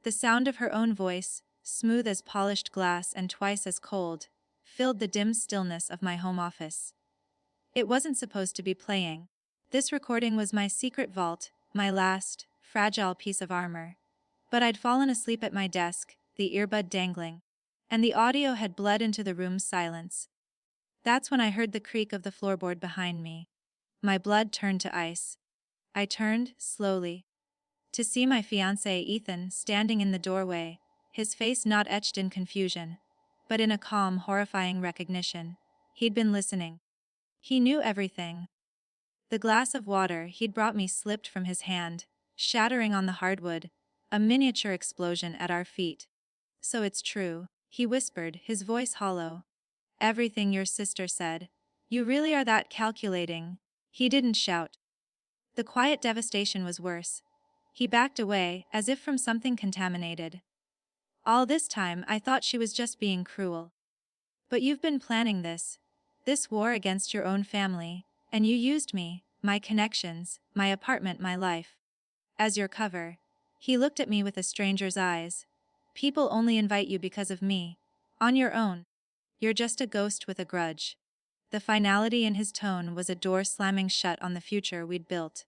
The sound of her own voice, smooth as polished glass and twice as cold, filled the dim stillness of my home office. It wasn't supposed to be playing. This recording was my secret vault, my last, fragile piece of armor. But I'd fallen asleep at my desk, the earbud dangling, and the audio had bled into the room's silence. That's when I heard the creak of the floorboard behind me. My blood turned to ice. I turned, slowly, to see my fiancé Ethan standing in the doorway, his face not etched in confusion, but in a calm, horrifying recognition. He'd been listening. He knew everything. The glass of water he'd brought me slipped from his hand, shattering on the hardwood, a miniature explosion at our feet. "So it's true," he whispered, his voice hollow. "Everything your sister said. You really are that calculating." He didn't shout. The quiet devastation was worse. He backed away, as if from something contaminated. "All this time I thought she was just being cruel. But you've been planning this war against your own family, and you used me, my connections, my apartment, my life, as your cover." He looked at me with a stranger's eyes. "People only invite you because of me. On your own, you're just a ghost with a grudge." The finality in his tone was a door slamming shut on the future we'd built.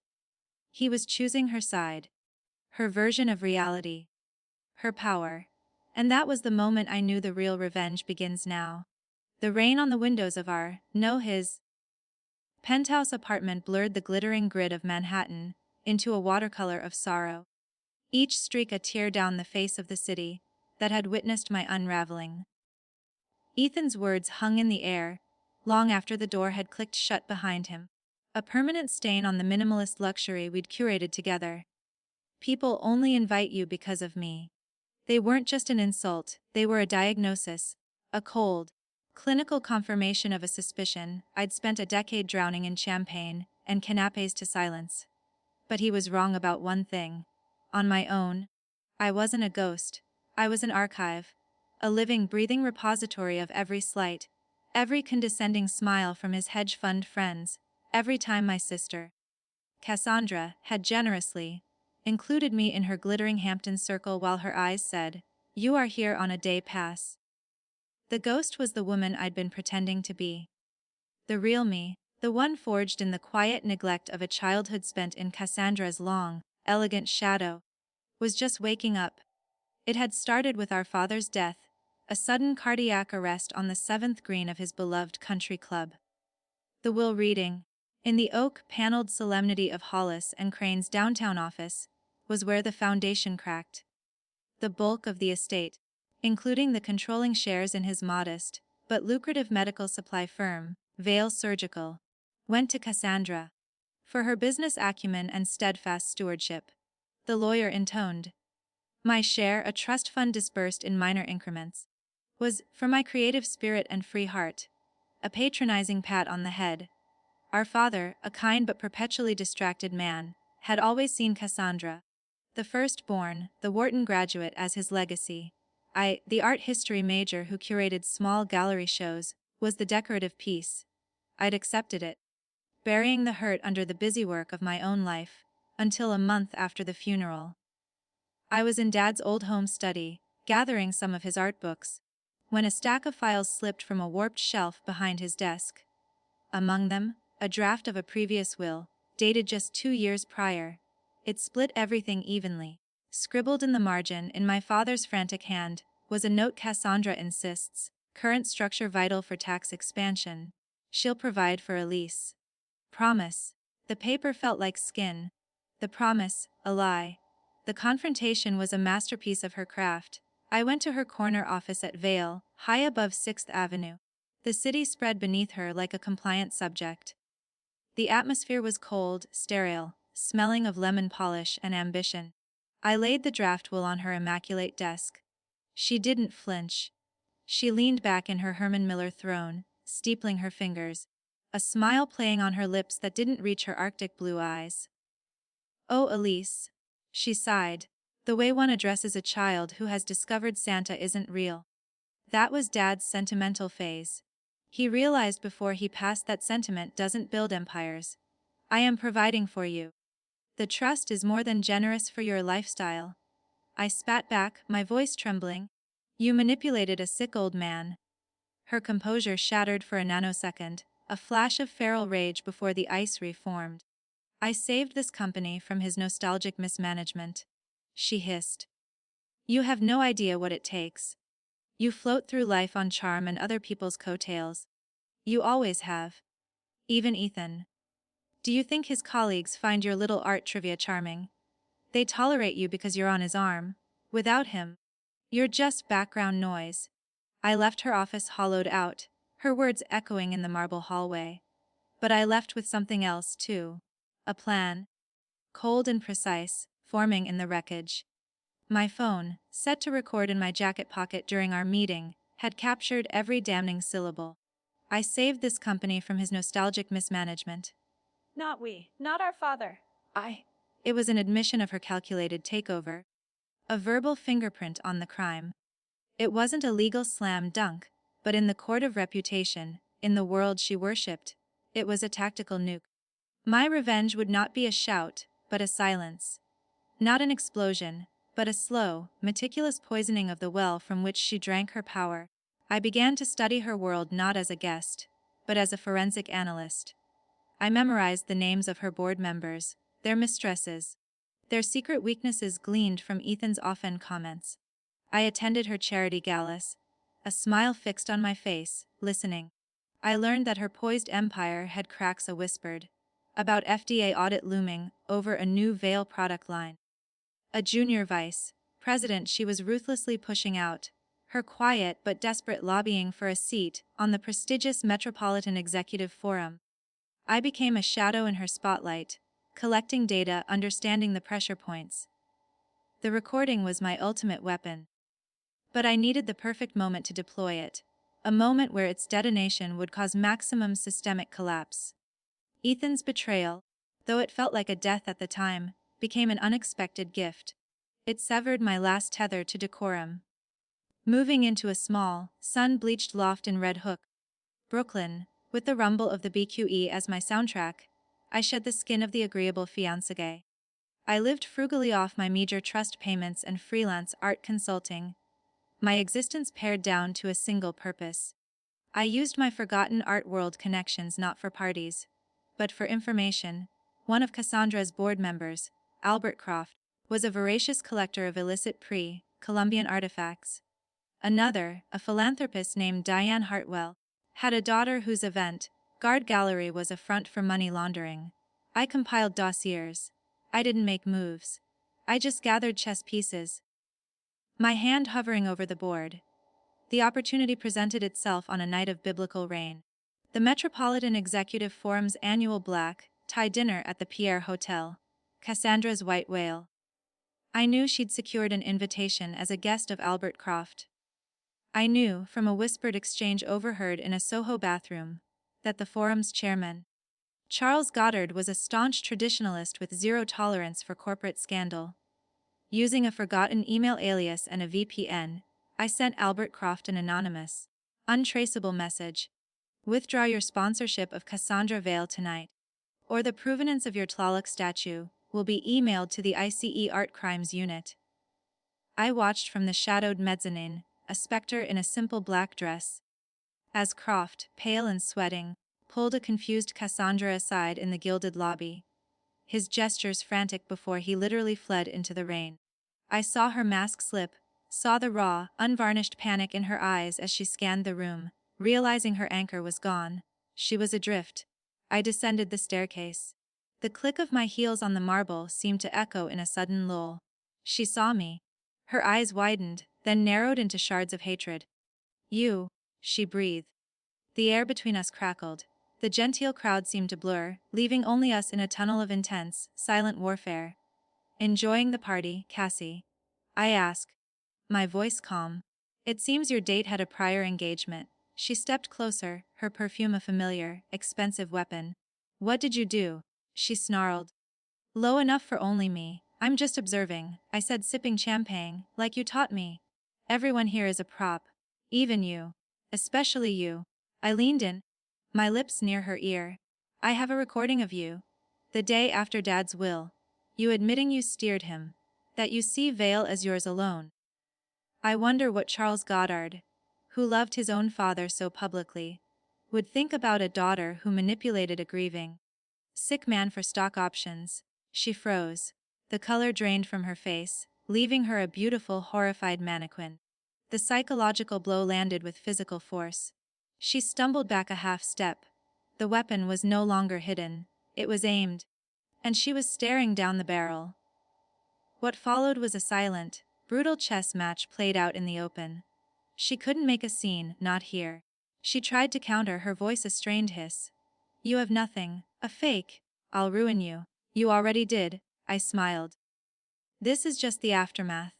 He was choosing her side. Her version of reality. Her power. And that was the moment I knew the real revenge begins now. The rain on the windows of his penthouse apartment blurred the glittering grid of Manhattan into a watercolor of sorrow. Each streak a tear down the face of the city that had witnessed my unraveling. Ethan's words hung in the air, long after the door had clicked shut behind him. A permanent stain on the minimalist luxury we'd curated together. "People only invite you because of me." They weren't just an insult, they were a diagnosis, a cold, clinical confirmation of a suspicion I'd spent a decade drowning in champagne and canapes to silence. But he was wrong about one thing. On my own, I wasn't a ghost. I was an archive. A living, breathing repository of every slight, every condescending smile from his hedge fund friends, every time my sister, Cassandra, had generously included me in her glittering Hampton circle while her eyes said, "You are here on a day pass." The ghost was the woman I'd been pretending to be. The real me, the one forged in the quiet neglect of a childhood spent in Cassandra's long, elegant shadow, was just waking up. It had started with our father's death, a sudden cardiac arrest on the 7th green of his beloved country club. The will reading, in the oak-paneled solemnity of Hollis and Crane's downtown office, was where the foundation cracked. The bulk of the estate, including the controlling shares in his modest, but lucrative medical supply firm, Vale Surgical, went to Cassandra. For her business acumen and steadfast stewardship. The lawyer intoned. My share, a trust fund disbursed in minor increments, was, for my creative spirit and free heart, a patronizing pat on the head. Our father, a kind but perpetually distracted man, had always seen Cassandra, the firstborn, the Wharton graduate, as his legacy. I, the art history major who curated small gallery shows, was the decorative piece. I'd accepted it, burying the hurt under the busy work of my own life, until a month after the funeral. I was in Dad's old home study, gathering some of his art books, when a stack of files slipped from a warped shelf behind his desk. Among them, a draft of a previous will, dated just 2 years prior. It split everything evenly. Scribbled in the margin in my father's frantic hand was a note: Cassandra insists, current structure vital for tax expansion. She'll provide for a lease. Promise. The paper felt like skin. The promise, a lie. The confrontation was a masterpiece of her craft. I went to her corner office at Vale, high above 6th Avenue. The city spread beneath her like a compliant subject. The atmosphere was cold, sterile, smelling of lemon polish and ambition. I laid the draft will on her immaculate desk. She didn't flinch. She leaned back in her Herman Miller throne, steepling her fingers, a smile playing on her lips that didn't reach her Arctic blue eyes. "Oh, Elise," she sighed, "the way one addresses a child who has discovered Santa isn't real." That was Dad's sentimental phase. He realized before he passed that sentiment doesn't build empires. I am providing for you. The trust is more than generous for your lifestyle. I spat back, my voice trembling. You manipulated a sick old man. Her composure shattered for a nanosecond, a flash of feral rage before the ice reformed. I saved this company from his nostalgic mismanagement. She hissed. You have no idea what it takes. You float through life on charm and other people's coattails. You always have. Even Ethan. Do you think his colleagues find your little art trivia charming? They tolerate you because you're on his arm. Without him, you're just background noise. I left her office hollowed out, her words echoing in the marble hallway. But I left with something else, too. A plan. Cold and precise, forming in the wreckage. My phone, set to record in my jacket pocket during our meeting, had captured every damning syllable. I saved this company from his nostalgic mismanagement. Not we, not our father. It was an admission of her calculated takeover. A verbal fingerprint on the crime. It wasn't a legal slam dunk, but in the court of reputation, in the world she worshipped, it was a tactical nuke. My revenge would not be a shout, but a silence. Not an explosion, but a slow, meticulous poisoning of the well from which she drank her power. I began to study her world not as a guest, but as a forensic analyst. I memorized the names of her board members, their mistresses, their secret weaknesses gleaned from Ethan's offhand comments. I attended her charity galas, a smile fixed on my face, listening. I learned that her poised empire had cracks whispered about FDA audit looming over a new veil product line. A junior vice president she was ruthlessly pushing out, her quiet but desperate lobbying for a seat on the prestigious Metropolitan Executive Forum. I became a shadow in her spotlight, collecting data, understanding the pressure points. The recording was my ultimate weapon. But I needed the perfect moment to deploy it, a moment where its detonation would cause maximum systemic collapse. Ethan's betrayal, though it felt like a death at the time, became an unexpected gift. It severed my last tether to decorum. Moving into a small, sun-bleached loft in Red Hook, Brooklyn, with the rumble of the BQE as my soundtrack, I shed the skin of the agreeable fiancé. I lived frugally off my meager trust payments and freelance art consulting, my existence pared down to a single purpose. I used my forgotten art world connections not for parties, but for information. One of Cassandra's board members, Albert Croft, was a voracious collector of illicit pre-Columbian artifacts. Another, a philanthropist named Diane Hartwell, had a daughter whose avant-garde gallery was a front for money laundering. I compiled dossiers. I didn't make moves. I just gathered chess pieces. My hand hovering over the board. The opportunity presented itself on a night of biblical rain. The Metropolitan Executive Forum's annual black-tie dinner at the Pierre Hotel. Cassandra's white whale. I knew she'd secured an invitation as a guest of Albert Croft. I knew, from a whispered exchange overheard in a Soho bathroom, that the forum's chairman, Charles Goddard, was a staunch traditionalist with zero tolerance for corporate scandal. Using a forgotten email alias and a VPN, I sent Albert Croft an anonymous, untraceable message. Withdraw your sponsorship of Cassandra Vale tonight, or the provenance of your Tlaloc statue will be emailed to the ICE Art Crimes Unit. I watched from the shadowed mezzanine, a specter in a simple black dress, as Croft, pale and sweating, pulled a confused Cassandra aside in the gilded lobby, his gestures frantic before he literally fled into the rain. I saw her mask slip, saw the raw, unvarnished panic in her eyes as she scanned the room, realizing her anchor was gone. She was adrift. I descended the staircase. The click of my heels on the marble seemed to echo in a sudden lull. She saw me. Her eyes widened, then narrowed into shards of hatred. You, she breathed. The air between us crackled. The genteel crowd seemed to blur, leaving only us in a tunnel of intense, silent warfare. Enjoying the party, Cassie? I asked, my voice calm. It seems your date had a prior engagement. She stepped closer, her perfume a familiar, expensive weapon. What did you do? She snarled. Low enough for only me. I'm just observing, I said, sipping champagne, like you taught me. Everyone here is a prop. Even you. Especially you. I leaned in, my lips near her ear. I have a recording of you. The day after Dad's will. You admitting you steered him. that you see Vale as yours alone. I wonder what Charles Goddard, who loved his own father so publicly, would think about a daughter who manipulated a grieving, sick man for stock options. She froze. The color drained from her face, leaving her a beautiful, horrified mannequin. The psychological blow landed with physical force. She stumbled back a half step. The weapon was no longer hidden. It was aimed, and she was staring down the barrel. What followed was a silent, brutal chess match played out in the open. She couldn't make a scene, not here. She tried to counter, her voice a strained hiss. You have nothing, a fake. I'll ruin you. You already did, I smiled. This is just the aftermath.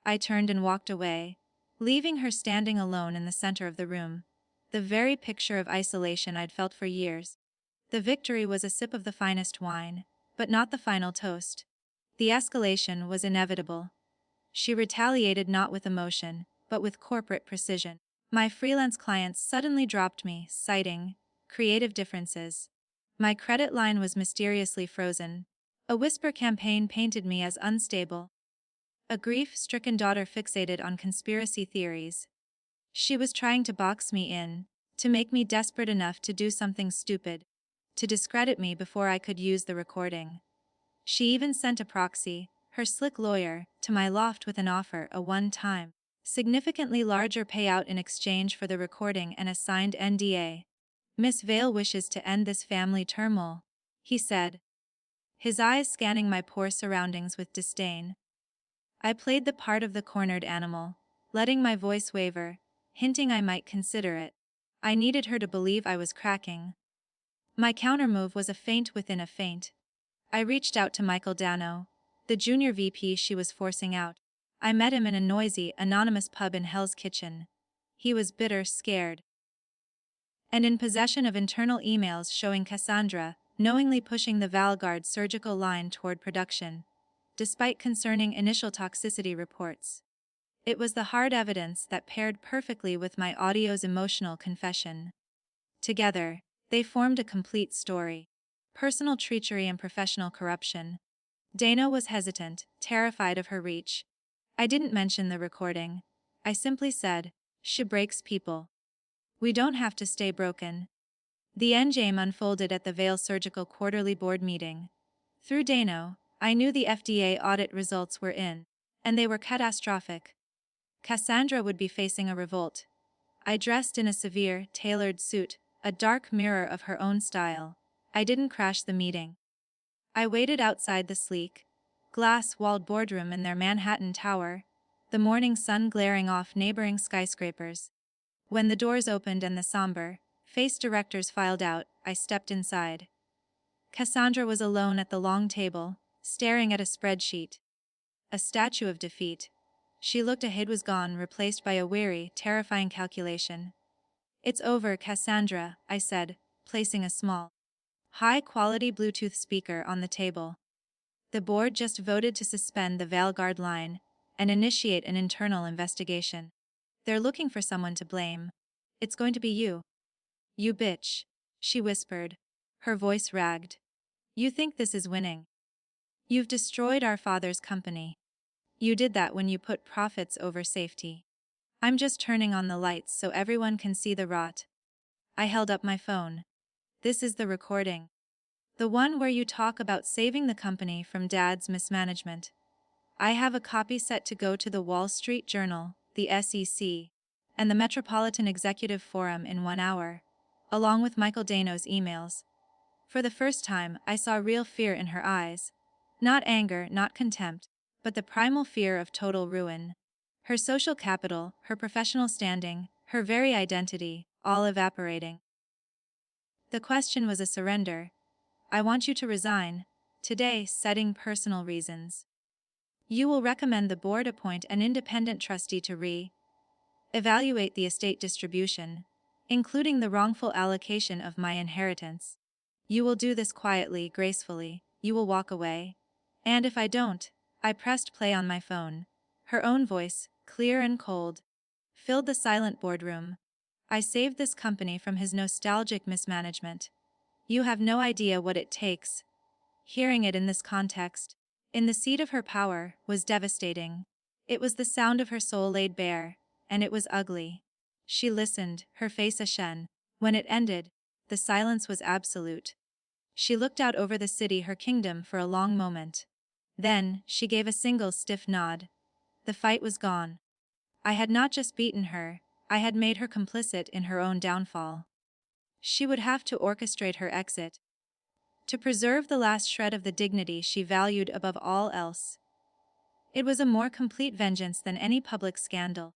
I turned and walked away, leaving her standing alone in the center of the room. The very picture of isolation I'd felt for years. The victory was a sip of the finest wine, but not the final toast. The escalation was inevitable. She retaliated not with emotion, but with corporate precision. My freelance clients suddenly dropped me, citing creative differences. My credit line was mysteriously frozen. A whisper campaign painted me as unstable. A grief-stricken daughter fixated on conspiracy theories. She was trying to box me in, to make me desperate enough to do something stupid, to discredit me before I could use the recording. She even sent a proxy, her slick lawyer, to my loft with an offer, a one-time, significantly larger payout in exchange for the recording and a signed NDA. Miss Vale wishes to end this family turmoil, he said, his eyes scanning my poor surroundings with disdain. I played the part of the cornered animal, letting my voice waver, hinting I might consider it. I needed her to believe I was cracking. My countermove was a feint within a feint. I reached out to Michael Dano, the junior VP she was forcing out. I met him in a noisy, anonymous pub in Hell's Kitchen. He was bitter, scared, and in possession of internal emails showing Cassandra knowingly pushing the Valguard surgical line toward production, despite concerning initial toxicity reports. It was the hard evidence that paired perfectly with my audio's emotional confession. Together, they formed a complete story. Personal treachery and professional corruption. Dano was hesitant, terrified of her reach. I didn't mention the recording. I simply said, she breaks people. We don't have to stay broken. The endgame unfolded at the Vale Surgical quarterly board meeting. Through Dano, I knew the FDA audit results were in, and they were catastrophic. Cassandra would be facing a revolt. I dressed in a severe, tailored suit, a dark mirror of her own style. I didn't crash the meeting. I waited outside the sleek, glass-walled boardroom in their Manhattan tower, the morning sun glaring off neighboring skyscrapers. When the doors opened and the somber-faced directors filed out, I stepped inside. Cassandra was alone at the long table, staring at a spreadsheet. A statue of defeat. She looked ahead, was gone, replaced by a weary, terrifying calculation. It's over, Cassandra, I said, placing a small, high-quality Bluetooth speaker on the table. The board just voted to suspend the Valguard line and initiate an internal investigation. They're looking for someone to blame. It's going to be you. You bitch, she whispered. Her voice ragged. You think this is winning? You've destroyed our father's company. You did that when you put profits over safety. I'm just turning on the lights so everyone can see the rot. I held up my phone. This is the recording. The one where you talk about saving the company from Dad's mismanagement. I have a copy set to go to the Wall Street Journal, the SEC, and the Metropolitan Executive Forum in 1 hour, along with Michael Dano's emails. For the first time, I saw real fear in her eyes. Not anger, not contempt, but the primal fear of total ruin. Her social capital, her professional standing, her very identity, all evaporating. The question was a surrender. I want you to resign, today, citing personal reasons. You will recommend the board appoint an independent trustee to evaluate the estate distribution, including the wrongful allocation of my inheritance. You will do this quietly, gracefully. You will walk away. And if I don't, I pressed play on my phone. Her own voice, clear and cold, filled the silent boardroom. I saved this company from his nostalgic mismanagement. You have no idea what it takes. Hearing it in this context, in the seat of her power, was devastating. It was the sound of her soul laid bare, and it was ugly. She listened, her face ashen. When it ended, the silence was absolute. She looked out over the city, her kingdom, for a long moment. Then, she gave a single stiff nod. The fight was gone. I had not just beaten her, I had made her complicit in her own downfall. She would have to orchestrate her exit, to preserve the last shred of the dignity she valued above all else. It was a more complete vengeance than any public scandal.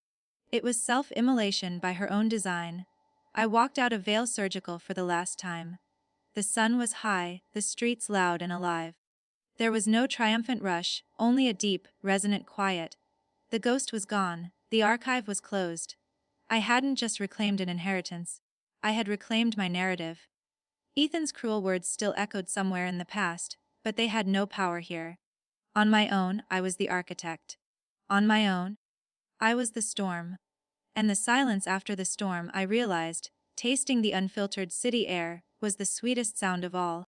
It was self-immolation by her own design. I walked out of Vale Surgical for the last time. The sun was high, the streets loud and alive. There was no triumphant rush, only a deep, resonant quiet. The ghost was gone, the archive was closed. I hadn't just reclaimed an inheritance, I had reclaimed my narrative. Ethan's cruel words still echoed somewhere in the past, but they had no power here. On my own, I was the architect. On my own, I was the storm. And the silence after the storm, I realized, tasting the unfiltered city air, was the sweetest sound of all.